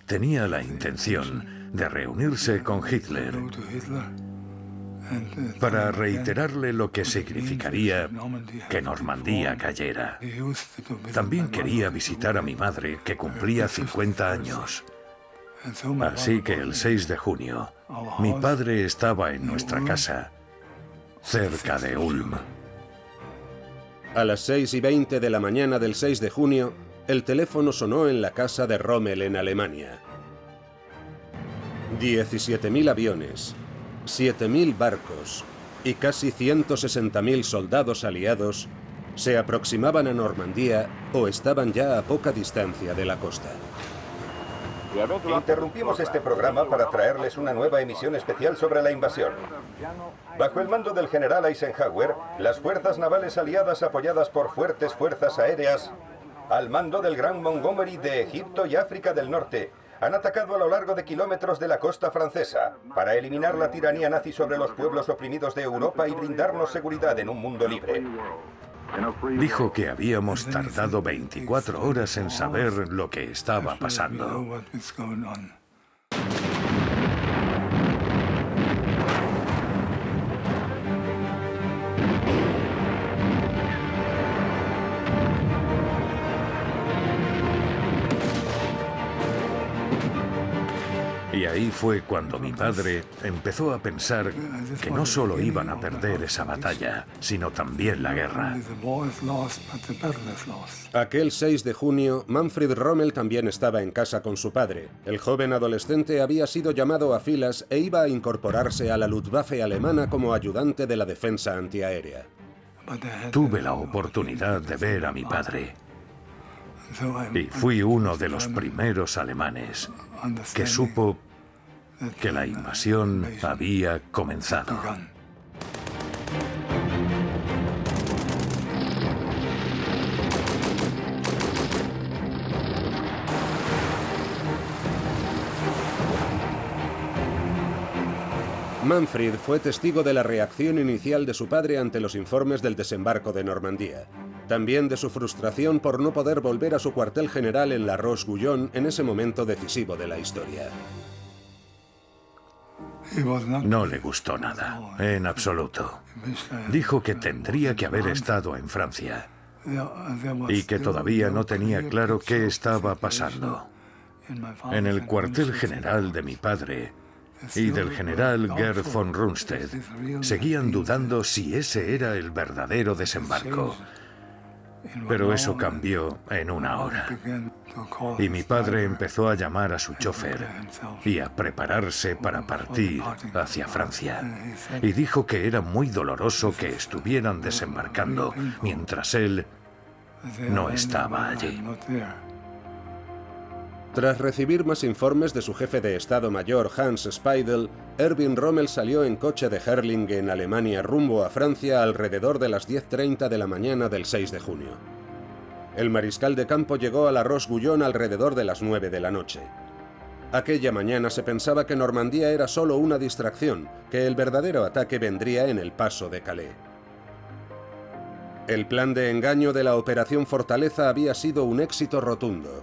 [SPEAKER 8] Tenía la intención de reunirse con Hitler para reiterarle lo que significaría que Normandía cayera. También quería visitar a mi madre, que cumplía 50 años. Así que el 6 de junio, mi padre estaba en nuestra casa, cerca de Ulm.
[SPEAKER 1] A las 6:20 de la mañana del 6 de junio, el teléfono sonó en la casa de Rommel en Alemania. 17.000 aviones, 7.000 barcos y casi 160.000 soldados aliados se aproximaban a Normandía o estaban ya a poca distancia de la costa.
[SPEAKER 4] Interrumpimos este programa para traerles una nueva emisión especial sobre la invasión. Bajo el mando del general Eisenhower, las fuerzas navales aliadas apoyadas por fuertes fuerzas aéreas, al mando del Gran Montgomery de Egipto y África del Norte, han atacado a lo largo de kilómetros de la costa francesa para eliminar la tiranía nazi sobre los pueblos oprimidos de Europa y brindarnos seguridad en un mundo libre.
[SPEAKER 8] Dijo que habíamos tardado 24 horas en saber lo que estaba pasando. Y ahí fue cuando mi padre empezó a pensar que no solo iban a perder esa batalla, sino también la guerra.
[SPEAKER 1] Aquel 6 de junio, Manfred Rommel también estaba en casa con su padre. El joven adolescente había sido llamado a filas e iba a incorporarse a la Luftwaffe alemana como ayudante de la defensa antiaérea.
[SPEAKER 8] Tuve la oportunidad de ver a mi padre. Y fui uno de los primeros alemanes que supo que la invasión había comenzado.
[SPEAKER 1] Manfred fue testigo de la reacción inicial de su padre ante los informes del desembarco de Normandía. También de su frustración por no poder volver a su cuartel general en La Roche-Guyon en ese momento decisivo de la historia.
[SPEAKER 8] No le gustó nada, en absoluto. Dijo que tendría que haber estado en Francia y que todavía no tenía claro qué estaba pasando. En el cuartel general de mi padre y del general Gerd von Rundstedt seguían dudando si ese era el verdadero desembarco. Pero eso cambió en una hora. Y mi padre empezó a llamar a su chofer y a prepararse para partir hacia Francia. Y dijo que era muy doloroso que estuvieran desembarcando mientras él no estaba allí.
[SPEAKER 1] Tras recibir más informes de su jefe de Estado Mayor, Hans Speidel, Erwin Rommel salió en coche de Herrlinge, en Alemania, rumbo a Francia alrededor de las 10:30 de la mañana del 6 de junio. El mariscal de campo llegó a La Roche-Guyon alrededor de las 9 de la noche. Aquella mañana se pensaba que Normandía era solo una distracción, que el verdadero ataque vendría en el paso de Calais. El plan de engaño de la Operación Fortaleza había sido un éxito rotundo.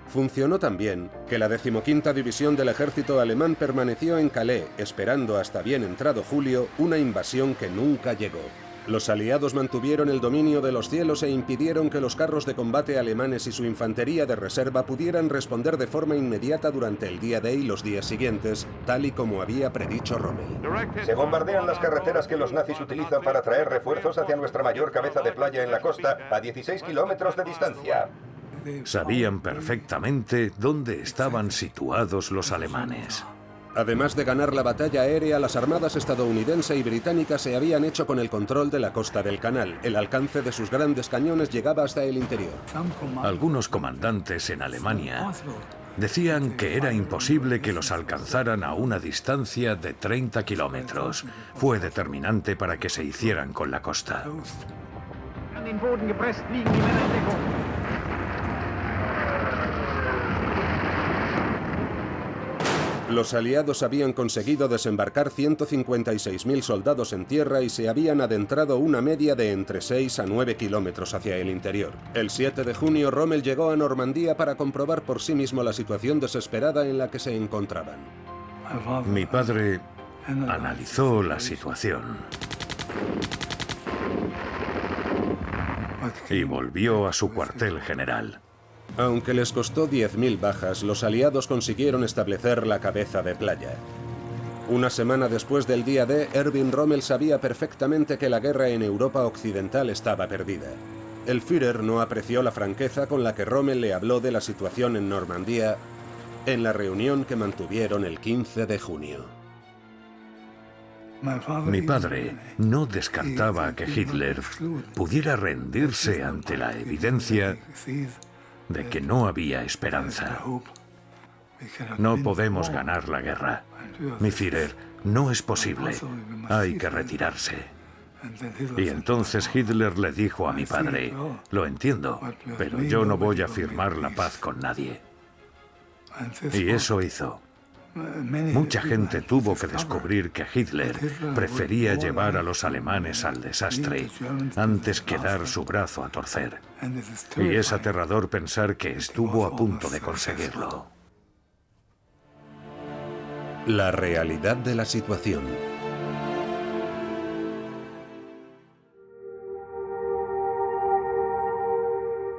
[SPEAKER 1] Funcionó tan bien que la 15ª División del ejército alemán permaneció en Calais, esperando hasta bien entrado julio una invasión que nunca llegó. Los aliados mantuvieron el dominio de los cielos e impidieron que los carros de combate alemanes y su infantería de reserva pudieran responder de forma inmediata durante el día D y los días siguientes, tal y como había predicho Rommel.
[SPEAKER 4] Se bombardean las carreteras que los nazis utilizan para traer refuerzos hacia nuestra mayor cabeza de playa en la costa, a 16 kilómetros de distancia.
[SPEAKER 8] Sabían perfectamente dónde estaban situados los alemanes.
[SPEAKER 1] Además de ganar la batalla aérea, las armadas estadounidense y británica se habían hecho con el control de la costa del canal. El alcance de sus grandes cañones llegaba hasta el interior.
[SPEAKER 8] Algunos comandantes en Alemania decían que era imposible que los alcanzaran a una distancia de 30 kilómetros. Fue determinante para que se hicieran con la costa.
[SPEAKER 1] Los aliados habían conseguido desembarcar 156.000 soldados en tierra y se habían adentrado una media de entre 6 a 9 kilómetros hacia el interior. El 7 de junio, Rommel llegó a Normandía para comprobar por sí mismo la situación desesperada en la que se encontraban.
[SPEAKER 8] Mi padre analizó la situación y volvió a su cuartel general.
[SPEAKER 1] Aunque les costó 10.000 bajas, los aliados consiguieron establecer la cabeza de playa. Una semana después del día D, Erwin Rommel sabía perfectamente que la guerra en Europa Occidental estaba perdida. El Führer no apreció la franqueza con la que Rommel le habló de la situación en Normandía en la reunión que mantuvieron el 15 de junio.
[SPEAKER 8] Mi padre no descartaba que Hitler pudiera rendirse ante la evidencia de que no había esperanza. No podemos ganar la guerra. Mi Führer, no es posible. Hay que retirarse. Y entonces Hitler le dijo a mi padre, lo entiendo, pero yo no voy a firmar la paz con nadie. Y eso hizo. Mucha gente tuvo que descubrir que Hitler prefería llevar a los alemanes al desastre antes que dar su brazo a torcer. Y es aterrador pensar que estuvo a punto de conseguirlo.
[SPEAKER 1] La realidad de la situación.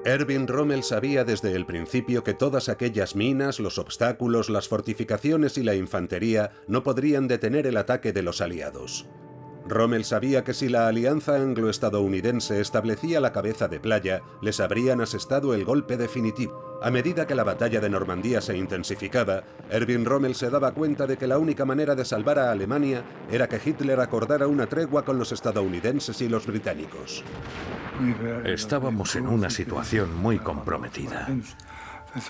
[SPEAKER 1] Erwin Rommel sabía desde el principio que todas aquellas minas, los obstáculos, las fortificaciones y la infantería no podrían detener el ataque de los aliados. Rommel sabía que si la alianza anglo-estadounidense establecía la cabeza de playa, les habrían asestado el golpe definitivo. A medida que la batalla de Normandía se intensificaba, Erwin Rommel se daba cuenta de que la única manera de salvar a Alemania era que Hitler acordara una tregua con los estadounidenses y los británicos.
[SPEAKER 8] Estábamos en una situación muy comprometida.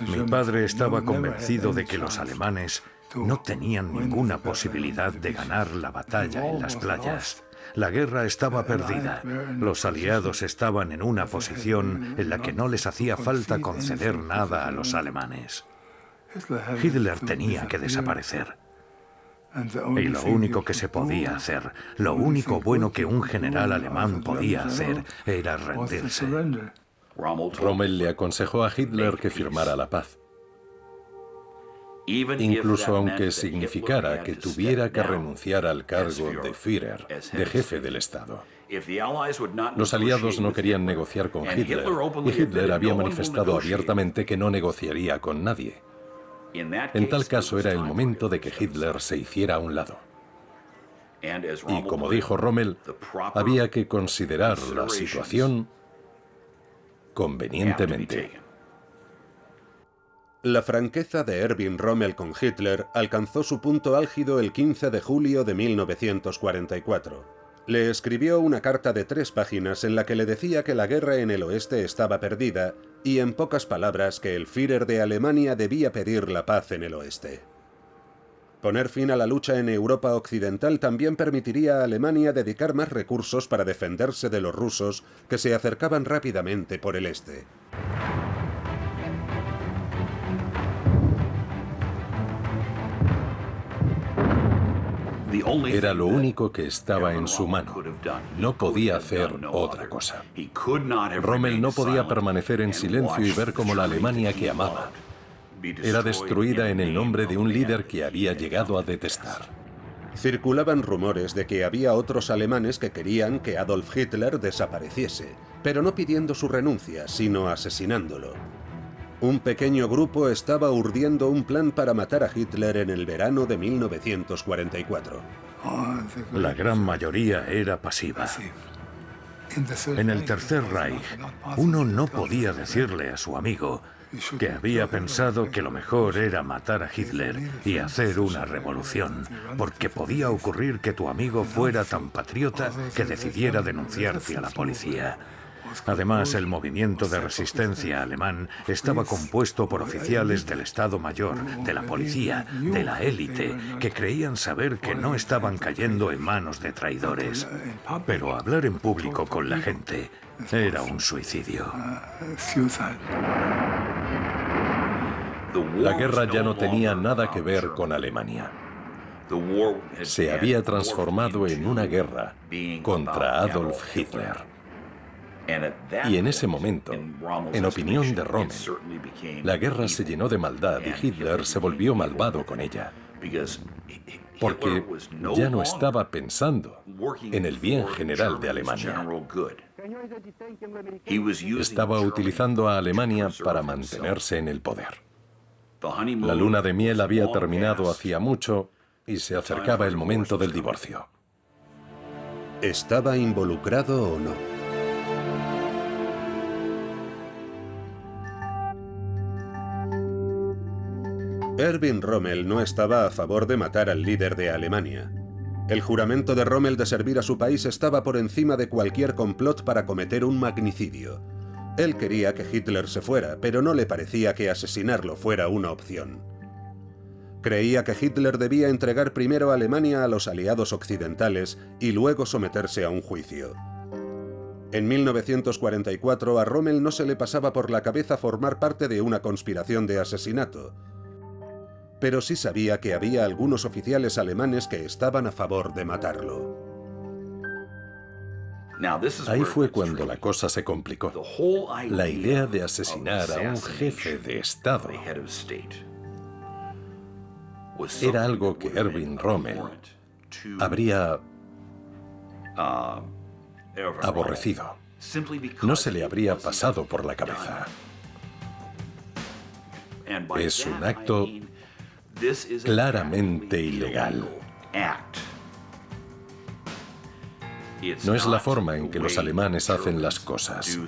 [SPEAKER 8] Mi padre estaba convencido de que los alemanes no tenían ninguna posibilidad de ganar la batalla en las playas. La guerra estaba perdida. Los aliados estaban en una posición en la que no les hacía falta conceder nada a los alemanes. Hitler tenía que desaparecer. Y lo único que se podía hacer, lo único bueno que un general alemán podía hacer, era rendirse.
[SPEAKER 3] Rommel le aconsejó a Hitler que firmara la paz. Incluso aunque significara que tuviera que renunciar al cargo de Führer, de jefe del Estado. Los aliados no querían negociar con Hitler, y Hitler había manifestado abiertamente que no negociaría con nadie. En tal caso era el momento de que Hitler se hiciera a un lado. Y como dijo Rommel, había que considerar la situación convenientemente.
[SPEAKER 1] La franqueza de Erwin Rommel con Hitler alcanzó su punto álgido el 15 de julio de 1944. Le escribió una carta de 3 páginas en la que le decía que la guerra en el oeste estaba perdida y, en pocas palabras, que el Führer de Alemania debía pedir la paz en el oeste. Poner fin a la lucha en Europa Occidental también permitiría a Alemania dedicar más recursos para defenderse de los rusos que se acercaban rápidamente por el este.
[SPEAKER 3] Era lo único que estaba en su mano. No podía hacer otra cosa. Rommel no podía permanecer en silencio y ver cómo la Alemania que amaba era destruida en el nombre de un líder que había llegado a detestar.
[SPEAKER 1] Circulaban rumores de que había otros alemanes que querían que Adolf Hitler desapareciese, pero no pidiendo su renuncia, sino asesinándolo. Un pequeño grupo estaba urdiendo un plan para matar a Hitler en el verano de 1944.
[SPEAKER 8] La gran mayoría era pasiva. En el Tercer Reich, uno no podía decirle a su amigo que había pensado que lo mejor era matar a Hitler y hacer una revolución, porque podía ocurrir que tu amigo fuera tan patriota que decidiera denunciarte a la policía. Además, el movimiento de resistencia alemán estaba compuesto por oficiales del Estado Mayor, de la policía, de la élite, que creían saber que no estaban cayendo en manos de traidores. Pero hablar en público con la gente era un suicidio.
[SPEAKER 3] La guerra ya no tenía nada que ver con Alemania. Se había transformado en una guerra contra Adolf Hitler. Y en ese momento, en opinión de Rommel, la guerra se llenó de maldad y Hitler se volvió malvado con ella. Porque ya no estaba pensando en el bien general de Alemania. Estaba utilizando a Alemania para mantenerse en el poder. La luna de miel había terminado hacía mucho y se acercaba el momento del divorcio.
[SPEAKER 1] ¿Estaba involucrado o no? Erwin Rommel no estaba a favor de matar al líder de Alemania. El juramento de Rommel de servir a su país estaba por encima de cualquier complot para cometer un magnicidio. Él quería que Hitler se fuera, pero no le parecía que asesinarlo fuera una opción. Creía que Hitler debía entregar primero a Alemania a los aliados occidentales y luego someterse a un juicio. En 1944 a Rommel no se le pasaba por la cabeza formar parte de una conspiración de asesinato, pero sí sabía que había algunos oficiales alemanes que estaban a favor de matarlo.
[SPEAKER 3] Ahí fue cuando la cosa se complicó. La idea de asesinar a un jefe de Estado era algo que Erwin Rommel habría aborrecido. No se le habría pasado por la cabeza. Es un acto claramente ilegal. No es la forma en que los alemanes hacen las cosas.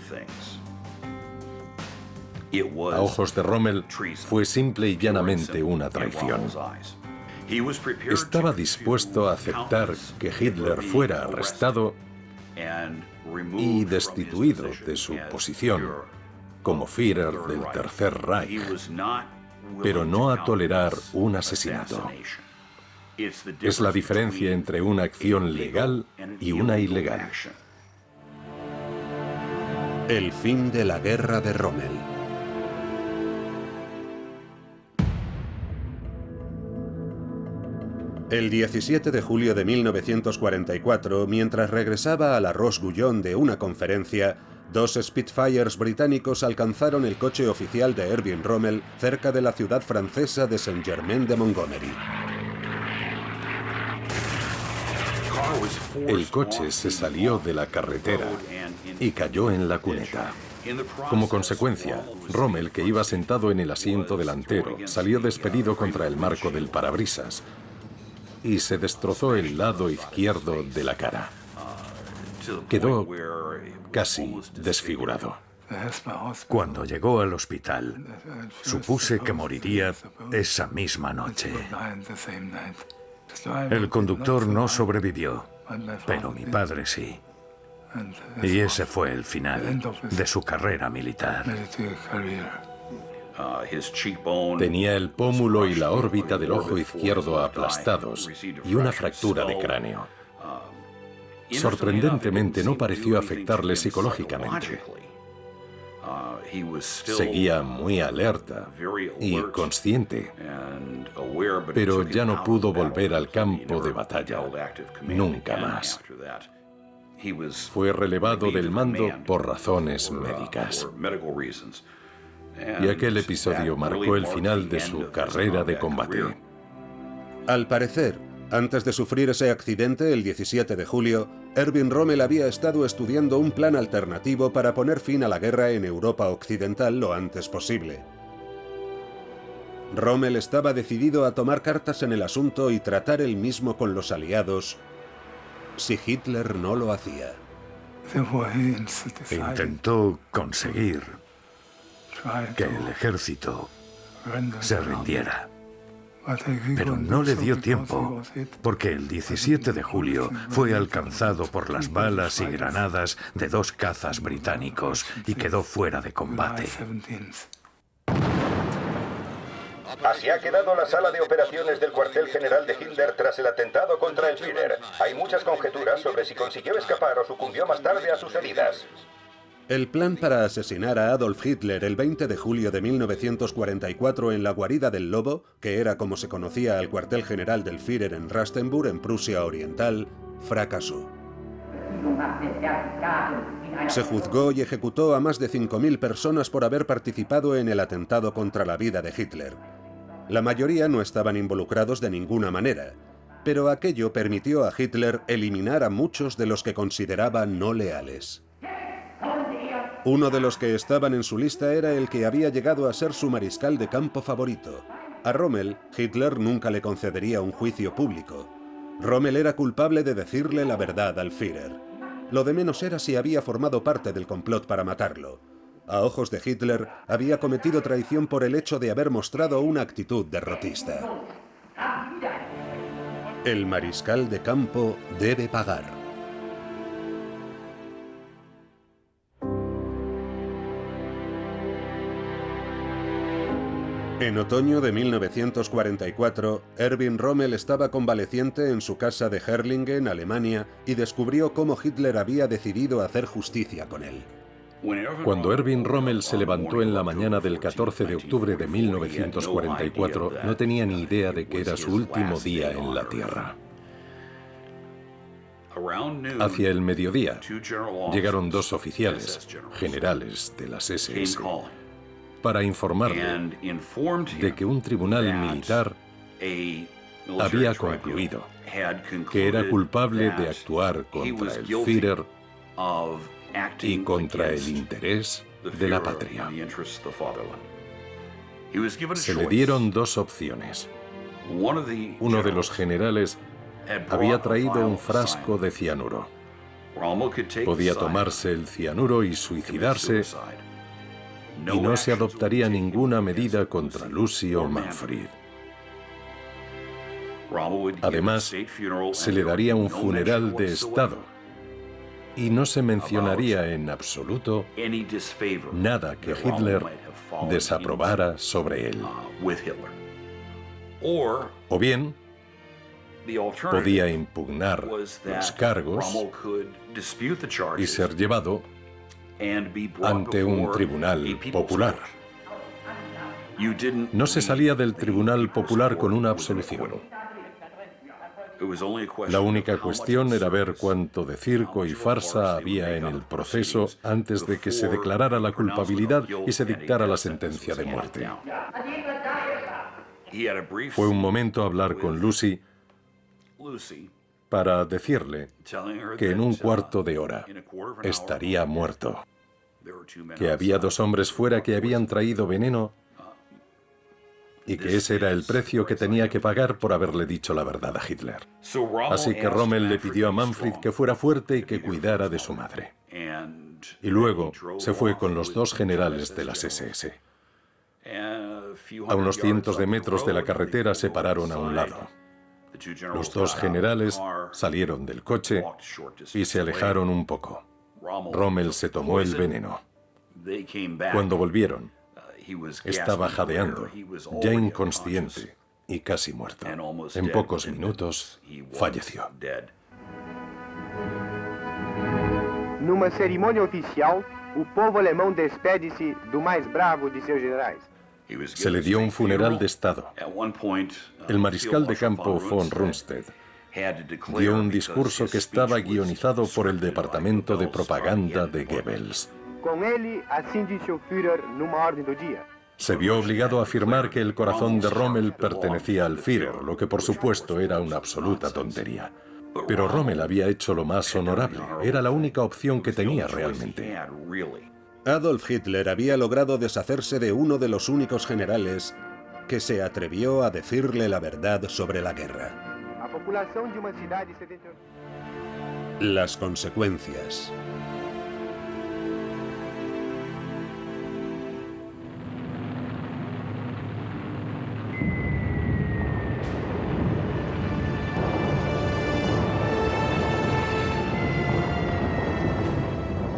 [SPEAKER 3] A ojos de Rommel, fue simple y llanamente una traición. Estaba dispuesto a aceptar que Hitler fuera arrestado y destituido de su posición como Führer del Tercer Reich, pero no a tolerar un asesinato. Es la diferencia entre una acción legal y una ilegal.
[SPEAKER 1] El fin de la guerra de Rommel. El 17 de julio de 1944, mientras regresaba a la Roche-Guyon de una conferencia, dos Spitfires británicos alcanzaron el coche oficial de Erwin Rommel cerca de la ciudad francesa de Saint-Germain de Montgomery.
[SPEAKER 3] El coche se salió de la carretera y cayó en la cuneta. Como consecuencia, Rommel, que iba sentado en el asiento delantero, salió despedido contra el marco del parabrisas y se destrozó el lado izquierdo de la cara. Quedó casi desfigurado.
[SPEAKER 8] Cuando llegó al hospital, supuse que moriría esa misma noche. El conductor no sobrevivió, pero mi padre sí. Y ese fue el final de su carrera militar.
[SPEAKER 3] Tenía el pómulo y la órbita del ojo izquierdo aplastados y una fractura de cráneo. Sorprendentemente no pareció afectarle psicológicamente. Seguía muy alerta y consciente, pero ya no pudo volver al campo de batalla nunca más. Fue relevado del mando por razones médicas. Y aquel episodio marcó el final de su carrera de combate.
[SPEAKER 1] Al parecer, Antes de sufrir ese accidente, el 17 de julio, Erwin Rommel había estado estudiando un plan alternativo para poner fin a la guerra en Europa Occidental lo antes posible. Rommel estaba decidido a tomar cartas en el asunto y tratar él mismo con los aliados si Hitler no lo hacía.
[SPEAKER 8] Intentó conseguir que el ejército se rindiera. Pero no le dio tiempo, porque el 17 de julio fue alcanzado por las balas y granadas de 2 cazas británicos y quedó fuera de combate.
[SPEAKER 4] Así ha quedado la sala de operaciones del cuartel general de Hitler tras el atentado contra el Führer. Hay muchas conjeturas sobre si consiguió escapar o sucumbió más tarde a sus heridas.
[SPEAKER 1] El plan para asesinar a Adolf Hitler el 20 de julio de 1944 en la guarida del Lobo, que era como se conocía al cuartel general del Führer en Rastenburg, en Prusia Oriental, fracasó. Se juzgó y ejecutó a más de 5.000 personas por haber participado en el atentado contra la vida de Hitler. La mayoría no estaban involucrados de ninguna manera, pero aquello permitió a Hitler eliminar a muchos de los que consideraba no leales. Uno de los que estaban en su lista era el que había llegado a ser su mariscal de campo favorito. A Rommel, Hitler nunca le concedería un juicio público. Rommel era culpable de decirle la verdad al Führer. Lo de menos era si había formado parte del complot para matarlo. A ojos de Hitler, había cometido traición por el hecho de haber mostrado una actitud derrotista. El mariscal de campo debe pagar. En otoño de 1944, Erwin Rommel estaba convaleciente en su casa de Herrlingen, Alemania, y descubrió cómo Hitler había decidido hacer justicia con él.
[SPEAKER 3] Cuando Erwin Rommel se levantó en la mañana del 14 de octubre de 1944, no tenía ni idea de que era su último día en la Tierra. Hacia el mediodía, llegaron 2 oficiales, generales de las SS, para informarle de que un tribunal militar había concluido que era culpable de actuar contra el Führer y contra el interés de la patria. Se le dieron 2 opciones. Uno de los generales había traído un frasco de cianuro. Podía tomarse el cianuro y suicidarse, y no se adoptaría ninguna medida contra Lucy o Manfred. Además, se le daría un funeral de Estado y no se mencionaría en absoluto nada que Hitler desaprobara sobre él. O bien, podía impugnar los cargos y ser llevado ante un tribunal popular. No se salía del tribunal popular con una absolución. La única cuestión era ver cuánto de circo y farsa había en el proceso antes de que se declarara la culpabilidad y se dictara la sentencia de muerte. Fue un momento hablar con Lucy para decirle que en un cuarto de hora estaría muerto, que había 2 hombres fuera que habían traído veneno y que ese era el precio que tenía que pagar por haberle dicho la verdad a Hitler. Así que Rommel le pidió a Manfred que fuera fuerte y que cuidara de su madre. Y luego se fue con los 2 generales de las SS. A unos cientos de metros de la carretera se pararon a un lado. Los 2 generales salieron del coche y se alejaron un poco. Rommel se tomó el veneno. Cuando volvieron, estaba jadeando, ya inconsciente y casi muerto. En pocos minutos, falleció.
[SPEAKER 10] Numa cerimônia oficial, o povo alemão despede-se do mais bravo de seus generais.
[SPEAKER 3] Se le dio un funeral de Estado. El mariscal de campo von Rundstedt dio un discurso que estaba guionizado por el departamento de propaganda de Goebbels.
[SPEAKER 10] Com ele, assim disse o Führer numa ordem do dia:
[SPEAKER 3] Se vio obligado a afirmar que el corazón de Rommel pertenecía al Führer, lo que por supuesto era una absoluta tontería. Pero Rommel había hecho lo más honorable, era la única opción que tenía realmente.
[SPEAKER 1] Adolf Hitler había logrado deshacerse de uno de los únicos generales que se atrevió a decirle la verdad sobre la guerra. Las consecuencias.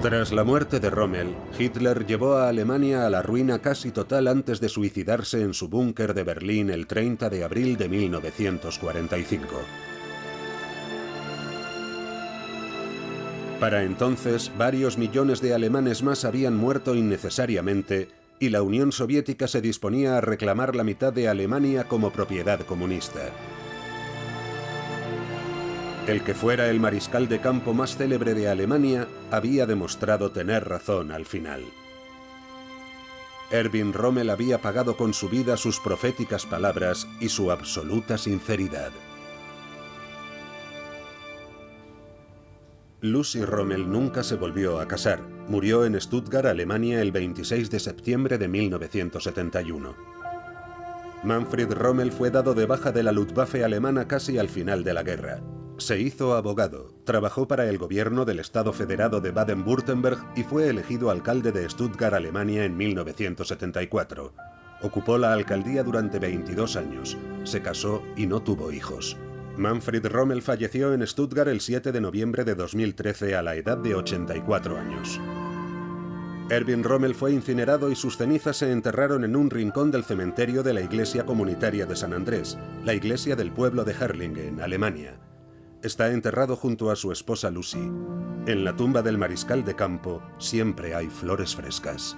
[SPEAKER 1] Tras la muerte de Rommel, Hitler llevó a Alemania a la ruina casi total antes de suicidarse en su búnker de Berlín el 30 de abril de 1945. Para entonces, varios millones de alemanes más habían muerto innecesariamente y la Unión Soviética se disponía a reclamar la mitad de Alemania como propiedad comunista. El que fuera el mariscal de campo más célebre de Alemania había demostrado tener razón al final. Erwin Rommel había pagado con su vida sus proféticas palabras y su absoluta sinceridad. Lucy Rommel nunca se volvió a casar. Murió en Stuttgart, Alemania, el 26 de septiembre de 1971. Manfred Rommel fue dado de baja de la Luftwaffe alemana casi al final de la guerra. Se hizo abogado, trabajó para el gobierno del Estado Federado de Baden-Württemberg y fue elegido alcalde de Stuttgart, Alemania, en 1974. Ocupó la alcaldía durante 22 años, se casó y no tuvo hijos. Manfred Rommel falleció en Stuttgart el 7 de noviembre de 2013 a la edad de 84 años. Erwin Rommel fue incinerado y sus cenizas se enterraron en un rincón del cementerio de la Iglesia Comunitaria de San Andrés, la iglesia del pueblo de Herrlingen, Alemania. Está enterrado junto a su esposa Lucy. En la tumba del mariscal de campo siempre hay flores frescas.